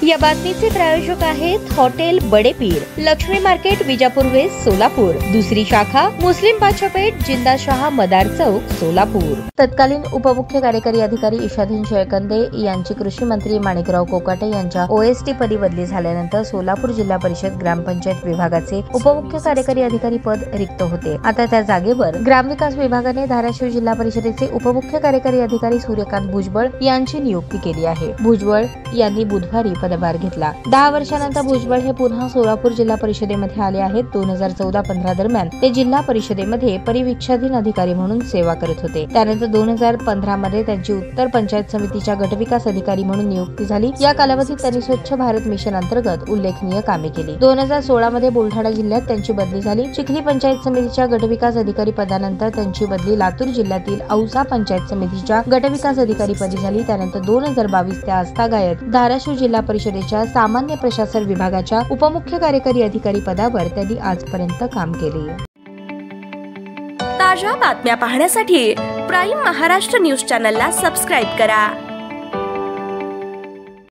या बातमीचे प्रायोजक आहेत hotel Badepir, Lakshmi market, Vijapur west, Solapur. दुसरी शाखा मुस्लिम बादशाहपेठ, जिंदाशाह मदार चौक, सोलापूर। तत्कालीन उपमुख्य कार्यकारी अधिकारी इशादीन शेळकंदे यांची कृषी मंत्री माणिकराव कोकाटे यांच्या ओएसटी पदी बदली झाल्यानंतर सोलापूर जिल्हा परिषद ग्रामपंचायत विभागाचे उपमुख्य कार्यकारी अधिकारी पद रिक्त होते। आता त्या जागेवर ग्रामविकास विभागाने धाराशिव जिल्हा परिषदेचे उपमुख्य कार्यकारी अधिकारी सूर्यकांत भुजबळ यांची नियुक्ती केली आहे। भुजबळ यांनी बुधवारी पदभार घेतला। 10 वर्षांनंतर भुजबळ हे पुन्हा सोलापूर जिल्हा परिषदेमध्ये आले आहेत। 2014-15 दरम्यान ते जिल्हा परिषदेमध्ये परिवीक्षाधीन अधिकारी म्हणून सेवा करत होते। त्यानंतर 2015 मध्ये त्यांची उत्तर पंचायत समितीच्या गटविकास अधिकारी म्हणून नियुक्ती झाली। या कालावधीत त्यांनी स्वच्छ भारत मिशन अंतर्गत उल्लेखनीय कामे केली। 2016 मध्ये बुलढाणा जिल्ह्यात त्यांची बदली झाली। चिखली पंचायत समितीच्या गटविकास अधिकारी पदानंतर त्यांची बदली लातूर जिल्ह्यातील औसा पंचायत समितीच्या गटविकास अधिकारी पदी झाली। त्यानंतर 2022 ते आजतागायत धाराशिव जिल्हा परिषदेच्या सामान्य प्रशासन विभागाच्या उपमुख्य कार्यकारी अधिकारी पदावर त्यांनी आजपर्यंत काम केले। ताज्या बातम्या पाहण्यासाठी प्राईम महाराष्ट्र न्यूज चॅनलला सबस्क्राईब करा।